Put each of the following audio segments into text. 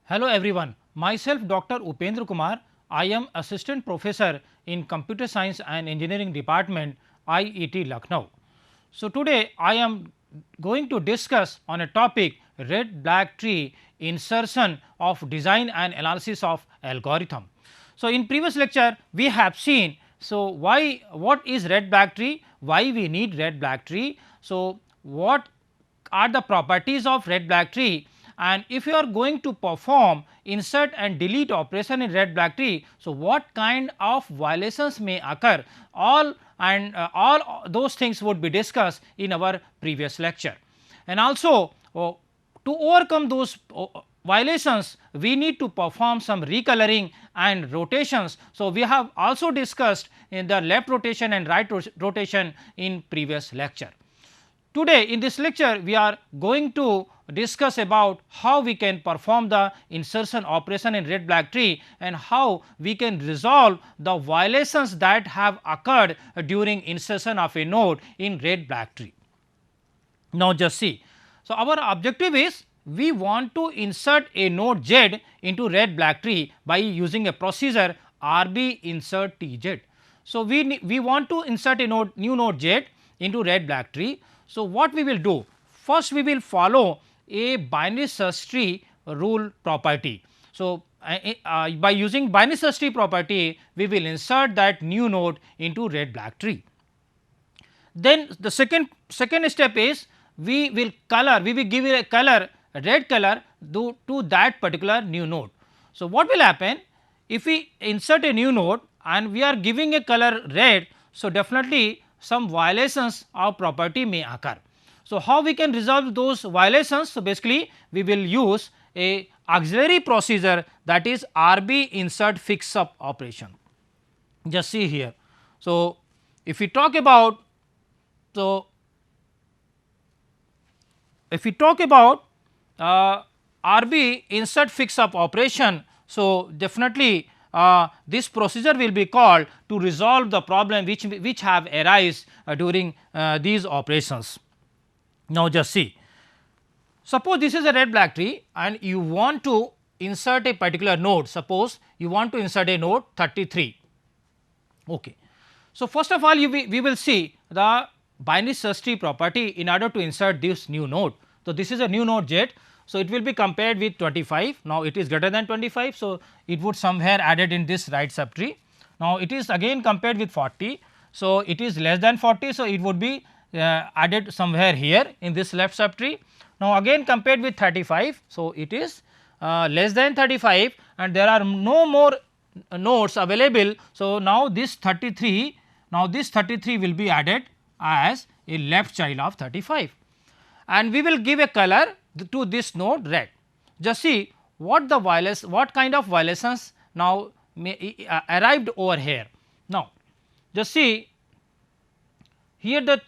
Hello everyone, myself Dr. Upendra Kumar. I am Assistant Professor in Computer Science and Engineering Department, IET Lucknow. So, today I am going to discuss on a topic red black tree insertion of design and analysis of algorithm. So, in previous lecture we have seen, so what is red black tree, why we need red black tree. So, what are the properties of red black tree, and if you are going to perform insert and delete operation in red black tree. So, what kind of violations may occur, all those things would be discussed in our previous lecture. And also to overcome those violations, we need to perform some recoloring and rotations. So, we have also discussed in the left rotation and right rotation in previous lecture. Today in this lecture we are going to discuss about how we can perform the insertion operation in red black tree and how we can resolve the violations that have occurred during insertion of a node in red black tree. Now just see, so our objective is we want to insert a node Z into red black tree by using a procedure RB insert TZ. So we want to insert a new node Z into red black tree. So, what we will do? First we will follow a binary search tree rule property. So, by using binary search tree property, we will insert that new node into red black tree. Then the second step is we will give it a color, a red color to that particular new node. So, what will happen if we insert a new node and we are giving a color red? So, definitely some violations of property may occur. So, how we can resolve those violations? So, basically we will use a auxiliary procedure, that is RB insert fix up operation. Just see here. So, if we talk about RB insert fix up operation, so definitely this procedure will be called to resolve the problem which have arise during these operations. Now just see, suppose this is a red black tree and you want to insert a particular node, suppose you want to insert a node 33. Okay. So, first of all we will see the binary search tree property in order to insert this new node. So, this is a new node Z. So, it will be compared with 25. Now, it is greater than 25. So, it would somewhere added in this right subtree. Now, it is again compared with 40. So, it is less than 40. So, it would be added somewhere here in this left subtree. Now, again compared with 35. So, it is less than 35 and there are no more nodes available. So, now this 33, will be added as a left child of 35 and we will give a color to this node red. Just see what kind of violations now arrived over here. Now, just see here the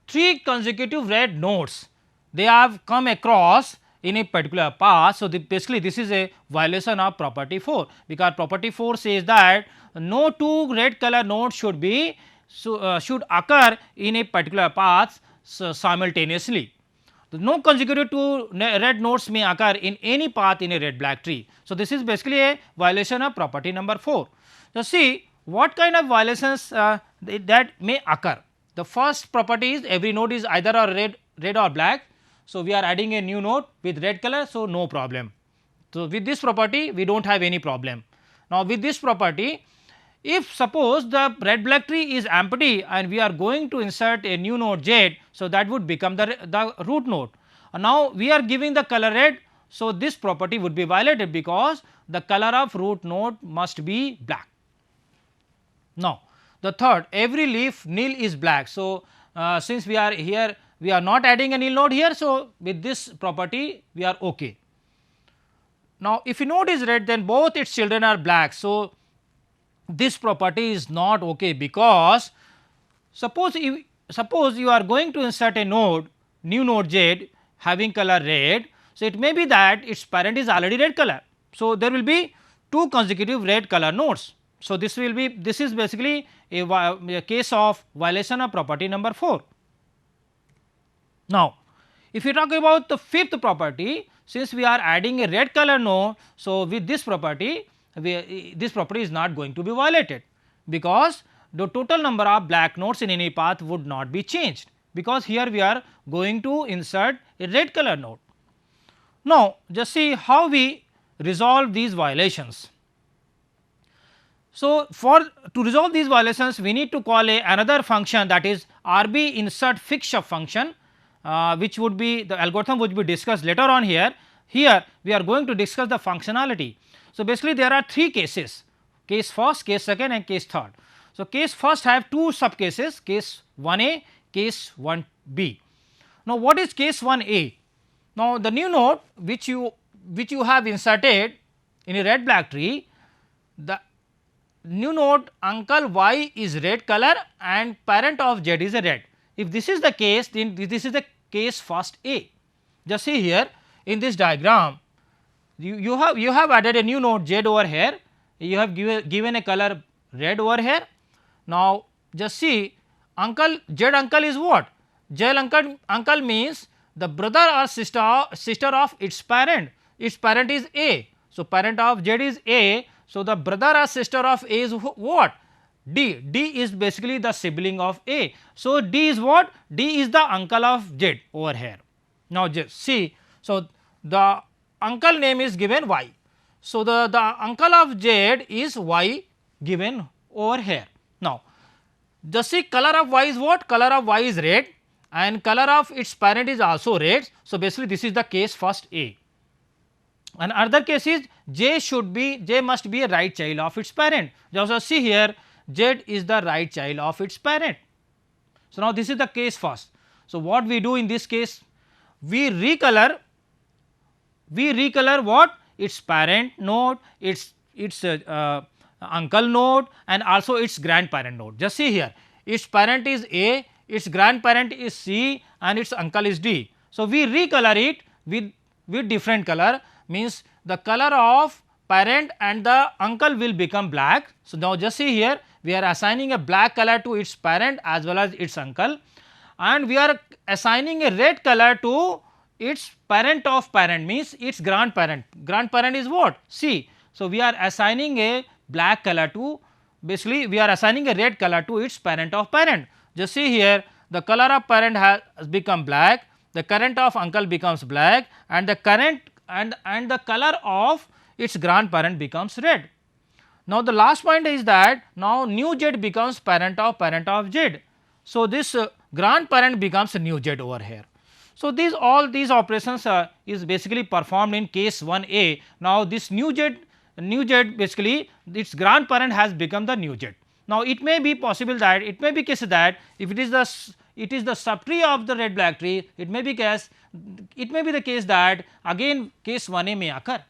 3 consecutive red nodes, they have come across in a particular path. So, basically this is a violation of property 4, because property 4 says that no 2 red color nodes should occur in a particular path simultaneously. No consecutive 2 red nodes may occur in any path in a red black tree. So, this is basically a violation of property number 4. So, see what kind of violations that may occur. The first property is every node is either red or black. So, we are adding a new node with red color. So, no problem. So, with this property we do not have any problem. Now, with this property, if suppose the red black tree is empty and we are going to insert a new node Z, so that would become the root node. Now, we are giving the color red. So, this property would be violated because the color of root node must be black. Now, the third, every leaf nil is black. So, since we are here, we are not adding a nil node here. So, with this property we are okay. Now, if a node is red, then both its children are black. So, this property is not okay, because suppose you are going to insert a node, new node Z having color red. So, it may be that its parent is already red color. So, there will be 2 consecutive red color nodes. So, this is basically a case of violation of property number 4. Now, if you talk about the fifth property, since we are adding a red color node, so with this property this property is not going to be violated, because the total number of black nodes in any path would not be changed, because here we are going to insert a red color node. Now, just see how we resolve these violations. So, for to resolve these violations, we need to call another function, that is RB insert fixup function, which would be the algorithm would be discussed later on here. Here we are going to discuss the functionality. So, basically there are three cases: case first, case second and case third. So, case first have two sub cases, case 1a, case 1b. Now, what is case 1a? Now, the new node which you have inserted in a red black tree, the new node uncle y is red color and parent of z is a red. If this is the case, then this is the case first A. Just see here in this diagram, you have added a new node z over here, you have given a color red over here. Now, just see uncle z uncle is what? Z uncle means the brother or sister of its parent is A. So, parent of z is A. So, the brother or sister of A is what? D. D is basically the sibling of A. So, D is what? D is the uncle of Z over here. Now, just see. So, the uncle name is given Y. So, the uncle of Z is Y given over here. Now, just see color of Y is what? Color of Y is red and color of its parent is also red. So, basically this is the case first A. And other case is J must be a right child of its parent. Also see here Z is the right child of its parent. So, now this is the case first. So, what we do in this case? We recolor what? Its parent node, its uncle node and also its grandparent node. Just see here, its parent is A, its grandparent is C and its uncle is D. So, we recolor it with different color, means the color of parent and the uncle will become black. So, now just see here, we are assigning a black color to its parent as well as its uncle, and we are assigning a red color to its parent of parent, means its grandparent. Grandparent is what? C. So, we are assigning a black color to, basically we are assigning a red color to its parent of parent. Just see here, the color of parent has become black, the current of uncle becomes black and the current and the color of its grandparent becomes red. Now, the last point is that now new Z becomes parent of Z. So, this grandparent becomes new Z over here. So, all these operations is basically performed in case 1a. Now, this new Z basically its grandparent has become the new Z. Now, it may be possible that it may be case that if it is the subtree of the red black tree, it may be the case that again case 1a may occur.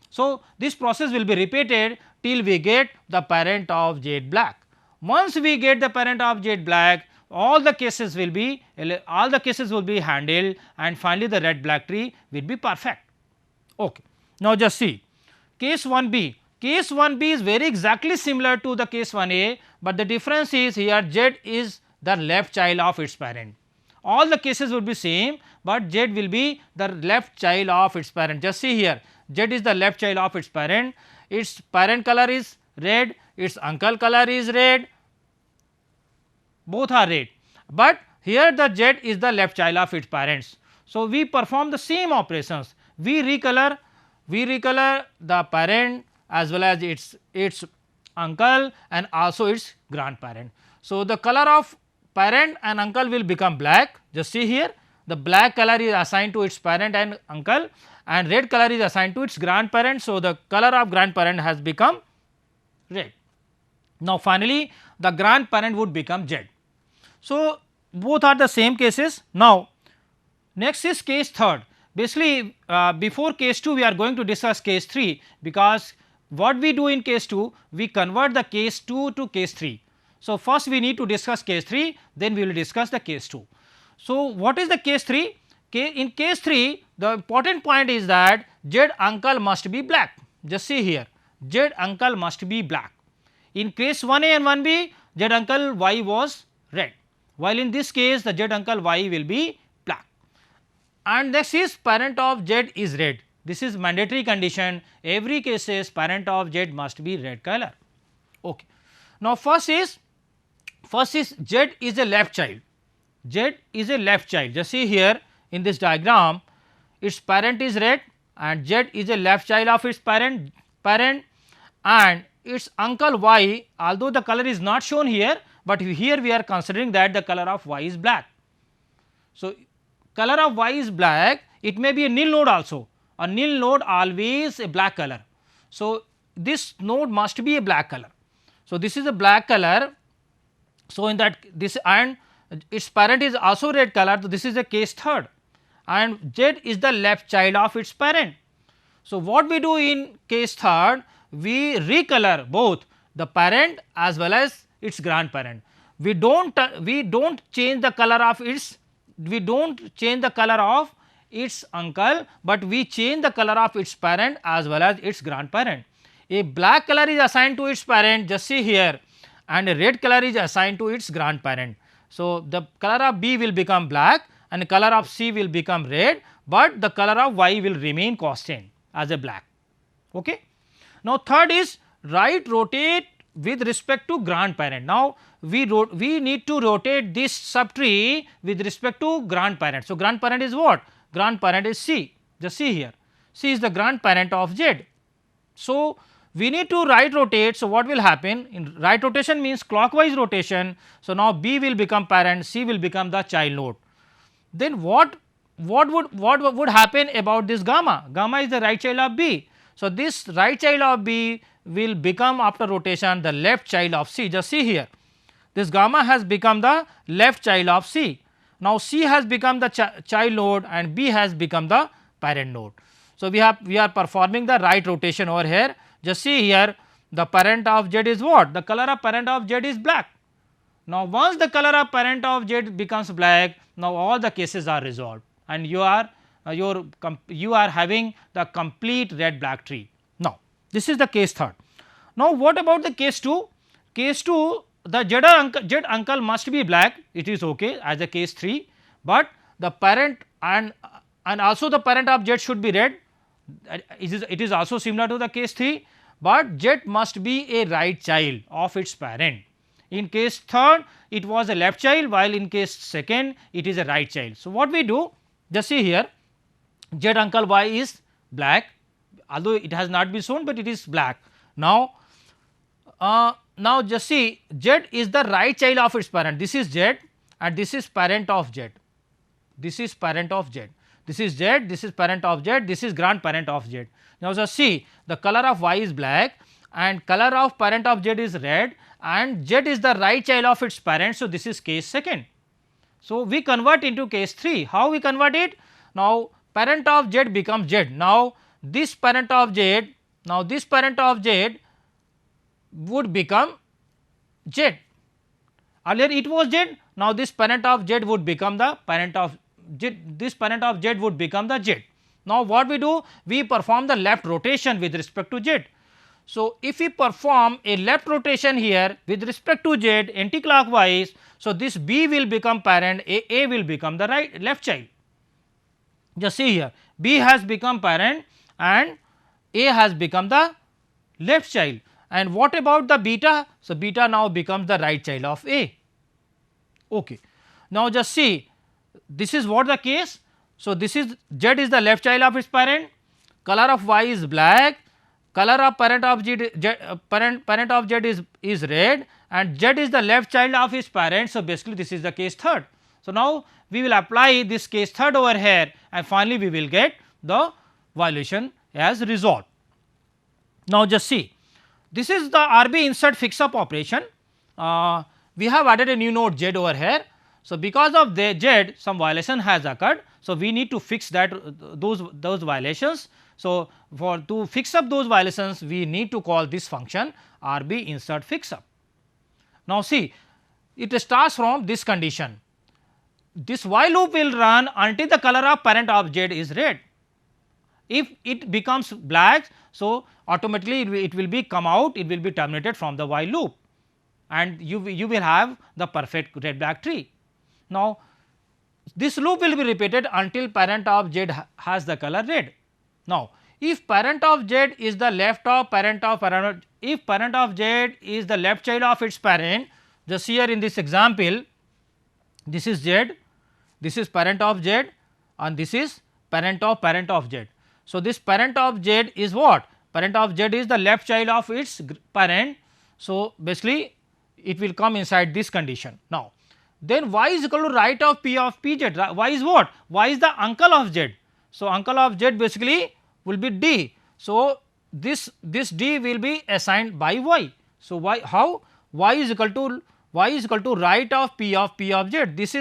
So, this process will be repeated till we get the parent of Z black. Once we get the parent of Z black, all the cases will be handled and finally the red black tree will be perfect. Okay. Now, just see case 1b. Case 1b is very exactly similar to the case 1a, but the difference is here Z is the left child of its parent. All the cases would be same, but Z will be the left child of its parent. Just see here, Z is the left child of its parent, its parent color is red, its uncle color is red, both are red, but here the Z is the left child of its parents. So, we perform the same operations, we recolor the parent as well as its uncle and also its grandparent. So, the color of parent and uncle will become black. Just see here, the black color is assigned to its parent and uncle and red color is assigned to its grandparent. So, the color of grandparent has become red. Now, finally, the grandparent would become Z. So, both are the same cases. Now, next is case third. Basically, before case 2 we are going to discuss case 3, because what we do in case 2, we convert the case 2 to case 3. So, first we need to discuss case 3, then we will discuss the case 2. So, what is the case 3? In case 3, the important point is that Z uncle must be black. Just see here, Z uncle must be black. In case 1a and 1b, Z uncle Y was red, while in this case the Z uncle Y will be black. and next is parent of Z is red. This is mandatory condition, every cases parent of Z must be red color. Okay. Now, first is Z is a left child, Z is a left child. Just see here in this diagram, its parent is red and Z is a left child of its parent and its uncle Y, although the color is not shown here, but here we are considering that the color of Y is black. So, color of Y is black, it may be a nil node also, a nil node always a black color. So, this node must be a black color. So, this is a black color. So, in that this and its parent is also red color. So, this is the case third and Z is the left child of its parent. So, what we do in case third, we recolor both the parent as well as its grandparent. We don't change the color of its uncle, but we change the color of its parent as well as its grandparent. A black color is assigned to its parent, just see here, and a red color is assigned to its grandparent. So, the color of B will become black and the color of C will become red, but the color of Y will remain constant as a black. Okay. Now, third is right rotate with respect to grandparent. Now, we need to rotate this subtree with respect to grandparent. So, grandparent is what? Grandparent is C, just see here, C is the grandparent of Z. So, we need to right rotate. So, what will happen in right rotation means clockwise rotation. So, now B will become parent, C will become the child node. Then what would happen about this gamma? Gamma is the right child of B. So, this right child of B will become after rotation the left child of C. Just see here, this gamma has become the left child of C. Now, C has become the child node and B has become the parent node. So, we are performing the right rotation over here. Just see here, the parent of Z is what? The color of parent of Z is black. Now, once the color of parent of Z becomes black, now all the cases are resolved and you are having the complete red black tree. Now, this is the case third. Now, what about the case 2? Case 2, the Z uncle must be black, it is okay as a case 3, but the parent and also the parent of Z should be red, it is also similar to the case 3, but Z must be a right child of its parent. In case third, it was a left child, while in case second, it is a right child. So, what we do? Just see here, Z uncle Y is black, although it has not been shown, but it is black. Now, just see, Z is the right child of its parent. This is Z and this is parent of Z. This is parent of Z. This is Z, this is parent of Z, this is grandparent of Z. Now, just see, the color of Y is black and color of parent of Z is red and Z is the right child of its parent. So, this is case second. So, we convert into case 3. How we convert it? Now, parent of Z becomes Z. Now, this parent of Z, would become Z. Earlier it was Z, now this parent of Z would become the parent of Z, this parent of Z would become the Z. Now, what we do? We perform the left rotation with respect to Z. So, if we perform a left rotation here with respect to Z anti-clockwise, so this B will become parent, A will become the left child. Just see here, B has become parent and A has become the left child. And what about the beta? So, beta now becomes the right child of A. Okay. Now, just see, this is what the case. So, this is Z is the left child of its parent, color of Y is black, color of parent of Z is red and Z is the left child of his parent. So, basically this is the case third. So, now we will apply this case third over here and finally, we will get the violation as resolved. Now, just see, this is the RB insert fix up operation. We have added a new node Z over here. So, because of the Z some violation has occurred. So, we need to fix that those violations. So, to fix up those violations we need to call this function RB insert fix up. Now, see, it starts from this condition, this while loop will run until the color of parent of Z is red. If it becomes black, so automatically it will be come out, it will be terminated from the while loop and you will have the perfect red black tree. Now, this loop will be repeated until parent of Z has the color red. Now, if parent of Z is the left of parent of parent, if parent of Z is the left child of its parent, just here in this example, this is Z, this is parent of Z and this is parent of Z. So, this parent of Z is what? Parent of Z is the left child of its parent. So, basically it will come inside this condition. Now, then y is equal to right of p of pz, y is what? Y is the uncle of z. So, uncle of z basically will be d. So, this d will be assigned by y. So, y how? Y is equal to right of p of z. This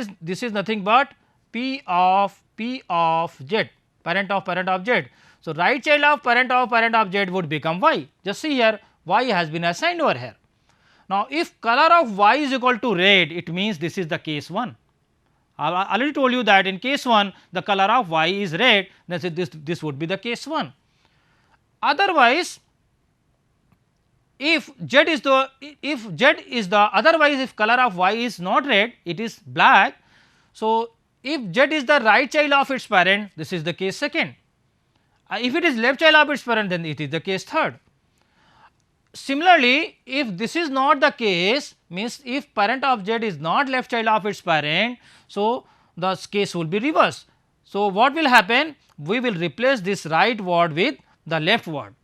is nothing but p of z, parent of z. So, right child of parent of z would become y. Just see here, y has been assigned over here. Now, if color of y is equal to red, it means this is the case 1. I already told you that in case 1 the color of y is red, then this would be the case 1. Otherwise, if z is the otherwise if color of y is not red, it is black. So, if z is the right child of its parent, this is the case 2nd. If it is left child of its parent, then it is the case 3rd. Similarly, if this is not the case, means if parent of z is not left child of its parent, so the case will be reversed. So, what will happen? We will replace this right word with the left word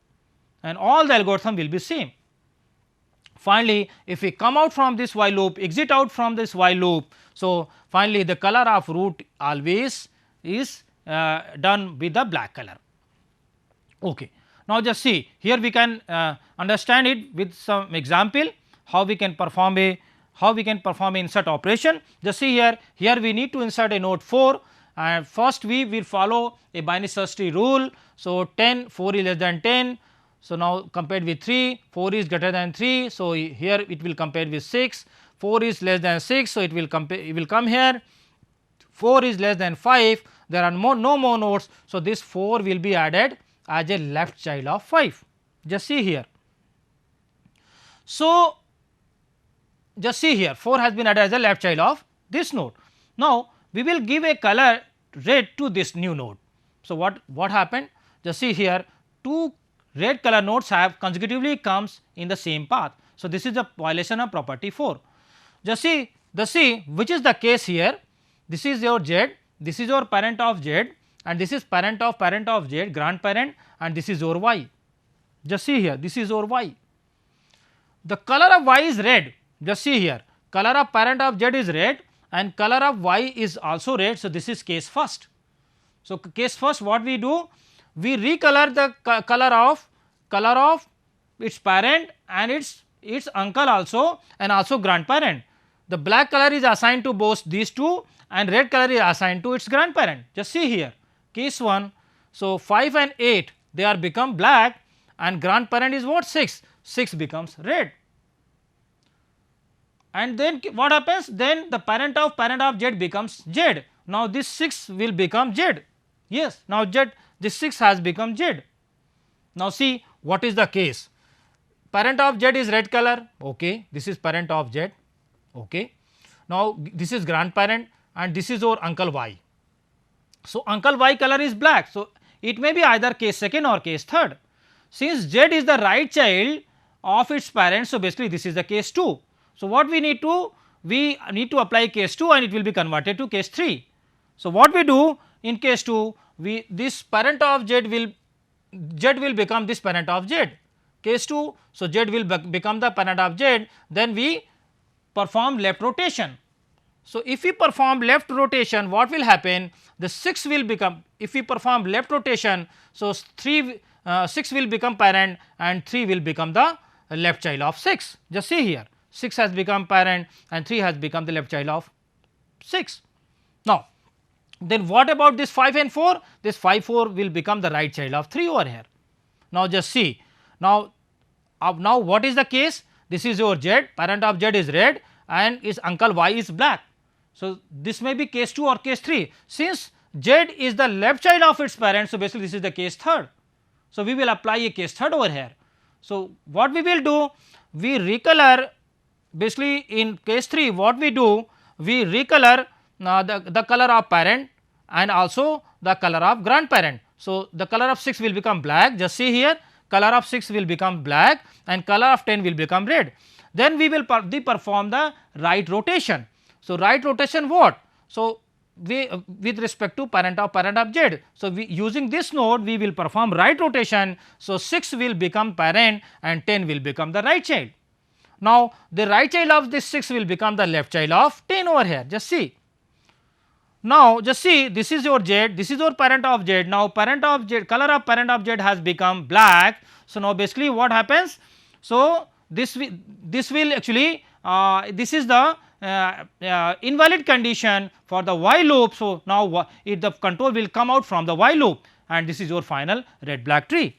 and all the algorithm will be same. Finally, if we come out from this while loop, exit out from this while loop, so finally the color of root always is done with the black color. Okay. Now, just see here we can understand it with some example how we can perform a insert operation. Just see here we need to insert a node 4 and first we will follow a binary search tree rule. So, 10 4 is less than 10. So, now compared with 3 4 is greater than 3. So, here it will compare with 6 4 is less than 6. So, it will come here 4 is less than 5, there are no more nodes. So, this 4 will be added as a left child of 5. Just see here. So, just see here 4 has been added as a left child of this node. Now, we will give a color red to this new node. So, what happened? Just see here 2 red color nodes have consecutively comes in the same path. So, this is a violation of property 4. Just see which is the case here. This is your z, this is your parent of z and this is parent of z, grandparent, and this is your y. Just see here, this is your y. The color of y is red. Just see here, color of parent of z is red and color of y is also red. So, this is case first. So, case first what we do? We recolor the color of its parent and its uncle also and also grandparent. The black color is assigned to both these two and red color is assigned to its grandparent. Just see here, case 1. So, 5 and 8 they are become black and grandparent is what? 6 becomes red. And then what happens? Then the parent of z becomes z. Now, this 6 will become z. Yes, now this 6 has become z. Now, see what is the case? Parent of z is red color, okay. This is parent of z, okay. Now, this is grandparent and this is our uncle y. So, uncle y color is black. So, it may be either case 2nd or case 3rd. Since z is the right child of its parent, so basically this is the case 2. So, what we need to? We need to apply case 2 and it will be converted to case 3. So, what we do in case 2? This parent of z will become this parent of z, case 2. So, z will become the parent of z, then we perform left rotation. So, if we perform left rotation, what will happen? The 6 will become, if we perform left rotation, so 6 will become parent and 3 will become the left child of 6. Just see here, 6 has become parent and 3 has become the left child of 6. Now, then what about this 5 and 4? This 5 4 will become the right child of 3 over here. Now, just see, now what is the case? This is your z, parent of z is red and its uncle y is black. So, this may be case 2 or case 3. Since z is the left child of its parent, so basically this is the case 3rd. So, we will apply a case 3rd over here. So, what we will do? We recolor, basically in case 3 what we do? We recolor the color of parent and also the color of grandparent. So, the color of 6 will become black, just see here, color of 6 will become black and color of 10 will become red. Then we will perform the right rotation. So, right rotation what? So, we with respect to parent of z. So, we using this node we will perform right rotation. So, 6 will become parent and 10 will become the right child. Now, the right child of this 6 will become the left child of 10 over here, just see. Now, just see, this is your z, this is your parent of z. Now, parent of z, color of parent of z has become black. So, now basically what happens? So, this will actually this is the invalid condition for the while loop. So, now the control will come out from the while loop and this is your final red black tree.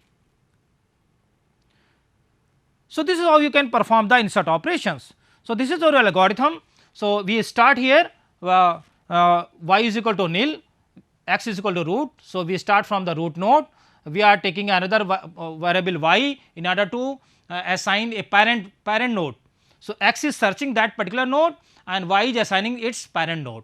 So, this is how you can perform the insert operations. So, this is our algorithm. So, we start here y is equal to nil, x is equal to root. So, we start from the root node, we are taking another variable y in order to assign a parent node. So, x is searching that particular node and y is assigning its parent node.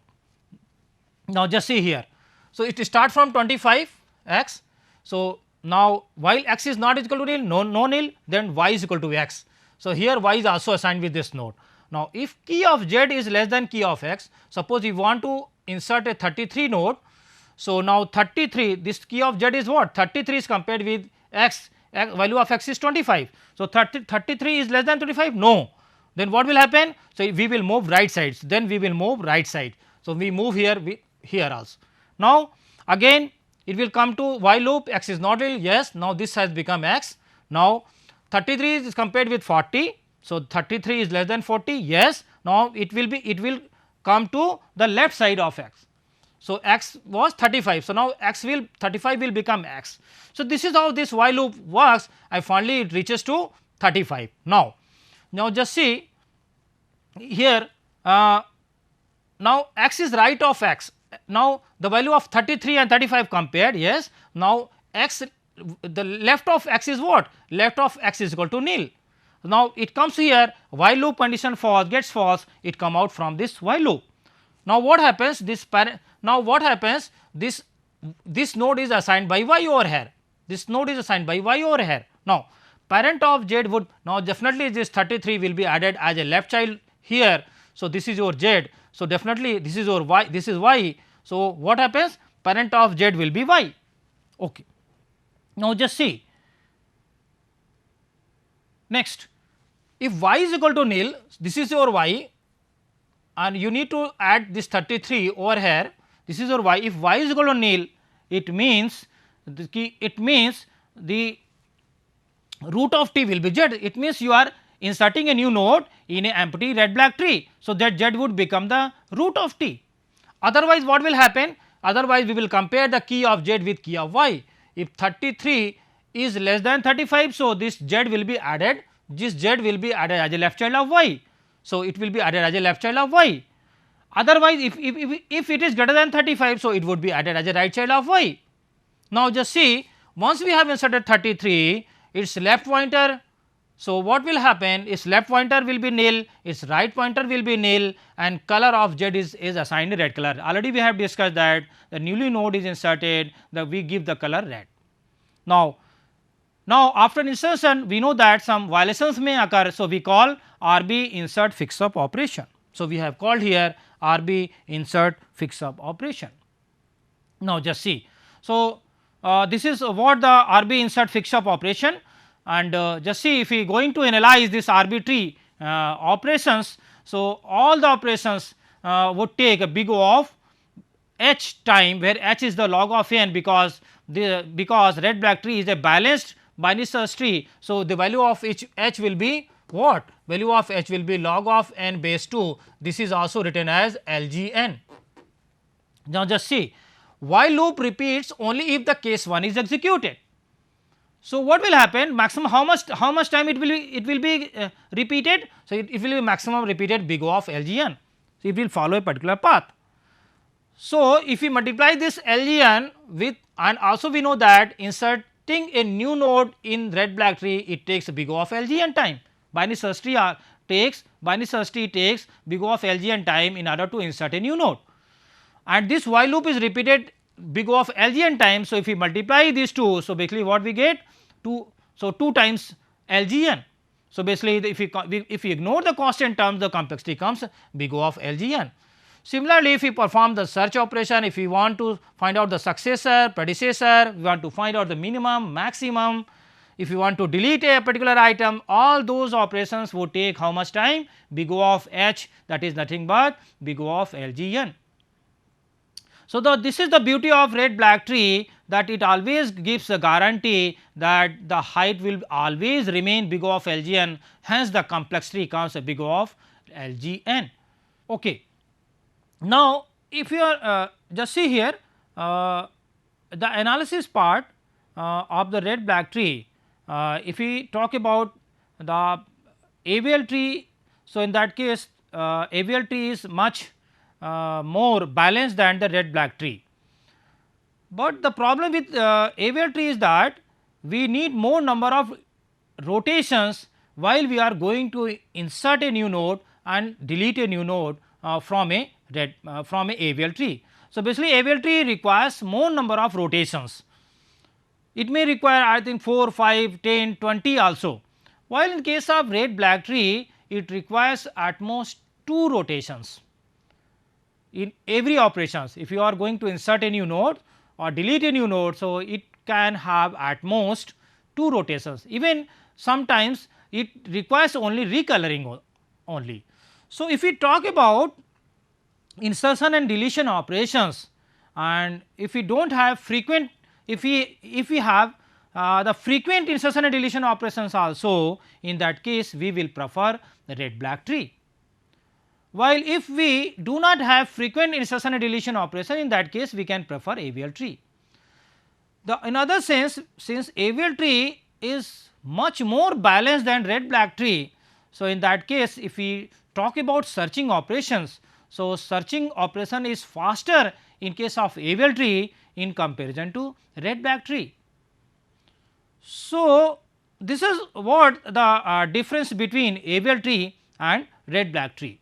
Now, just see here. So, it starts from 25 x. So, now while x is not equal to nil, no nil, then y is equal to x. So, here y is also assigned with this node. Now, if key of z is less than key of x, suppose we want to insert a 33 node. So, now 33, this key of z is what? 33 is compared with x, value of x is 25. So, 33 is less than 25? No. Then what will happen? So, we will move right sides, then we will move right side. So, we move here, here also. Now, again it will come to while loop, x is not real, yes, now this has become x. Now, 33 is compared with 40. So, 33 is less than 40, yes, now it will come to the left side of x. So, x was 35, so now x will 35 will become x. So, this is how this while loop works, and finally it reaches to 35. Now, just see here, now x is right of x. Now, the value of 33 and 35 compared, yes, now x, the left of x is what? Left of x is equal to nil. Now, it comes here, while loop condition false, gets false, it come out from this while loop. Now, what happens? This this node is assigned by y over here, this node is assigned by y over here. Now, parent of z would, now definitely this 33 will be added as a left child here. So, this is your z. So, definitely this is your y, this is y. So, what happens? Parent of z will be y. Okay. Now, just see, next, if y is equal to nil, this is your y and you need to add this 33 over here, this is your y. If y is equal to nil, it means the root of t will be z. It means you are inserting a new node in an empty red black tree. So, that z would become the root of t. Otherwise, what will happen? Otherwise, we will compare the key of z with key of y. If 33 is less than 35, so this z will be added, this z will be added as a left child of y. So, it will be added as a left child of y. Otherwise, if it is greater than 35, so it would be added as a right child of y. Now, just see, once we have inserted 33, its left pointer, so what will happen? Its left pointer will be nil, its right pointer will be nil and color of z is assigned red color. Already we have discussed that the newly node is inserted, we give the color red. Now, after insertion we know that some violations may occur. So, we call RB insert fix up operation. So, we have called here RB insert fix up operation. Now, just see. So, this is what the RB insert fix up operation, and just see, if we going to analyze this arbitrary operations. So, all the operations would take a big O of h time, where h is the log of n, because red black tree is a balanced binary search tree. So, the value of h will be what? Value of h will be log of n base 2. This is also written as LGN. Now, just see, while loop repeats only if the case 1 is executed. So, what will happen? Maximum, how much time it will be repeated? So, it will be maximum repeated big O of LGN. So, it will follow a particular path. So, if we multiply this LGN with, and also we know that inserting a new node in red black tree, it takes big O of LGN time. Binary search tree takes big O of LGN time in order to insert a new node. and this while loop is repeated big O of LGN times. So, if we multiply these two, so basically what we get 2, so 2 times LGN. So, basically if we ignore the constant terms, the complexity comes big O of LGN. Similarly, if we perform the search operation, if we want to find out the successor, predecessor, we want to find out the minimum, maximum, if you want to delete a particular item, all those operations would take how much time? Big O of H, that is nothing but big O of LGN. So, this is the beauty of red black tree, that it always gives a guarantee that the height will always remain big O of LGN, hence the complexity comes a big O of LGN. Okay. Now, if you are just see here the analysis part of the red black tree, if we talk about the AVL tree. So, in that case AVL tree is much more balanced than the red black tree, but the problem with AVL tree is that we need more number of rotations while we are going to insert a new node and delete a new node from a AVL tree. So, basically AVL tree requires more number of rotations. It may require I think 4, 5, 10, 20 also, while in case of red black tree it requires at most 2 rotations in every operations. If you are going to insert a new node or delete a new node, so it can have at most 2 rotations, even sometimes it requires only recoloring only. So, if we talk about insertion and deletion operations, and if we do not have frequent, if we have the frequent insertion and deletion operations also, in that case we will prefer the red black tree. While if we do not have frequent insertion and deletion operation, in that case we can prefer AVL tree. In other sense, since AVL tree is much more balanced than red black tree, so in that case if we talk about searching operations, so searching operation is faster in case of AVL tree in comparison to red black tree. So, this is what the difference between AVL tree and red black tree.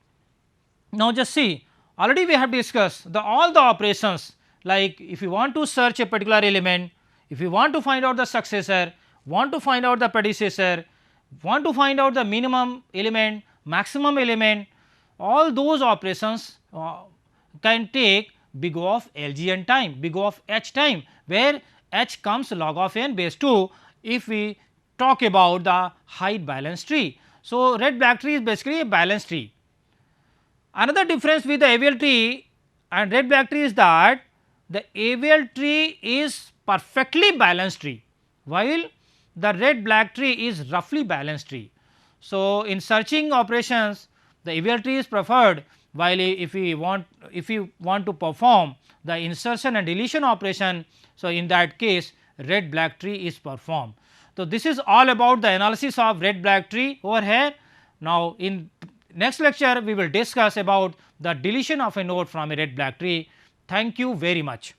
Now, just see, already we have discussed all the operations, like if you want to search a particular element, if you want to find out the successor, want to find out the predecessor, want to find out the minimum element, maximum element, all those operations can take big O of LGN time, big O of H time, where H comes log of n base 2 if we talk about the height balanced tree. So, red black tree is basically a balanced tree. Another difference with the AVL tree and red black tree is that the AVL tree is perfectly balanced tree, while the red black tree is roughly balanced tree. So, in searching operations the AVL tree is preferred, while if we want to perform the insertion and deletion operation, so in that case red black tree is performed. So, this is all about the analysis of red black tree over here. Now, in next lecture we will discuss about the deletion of a node from a red black tree. Thank you very much.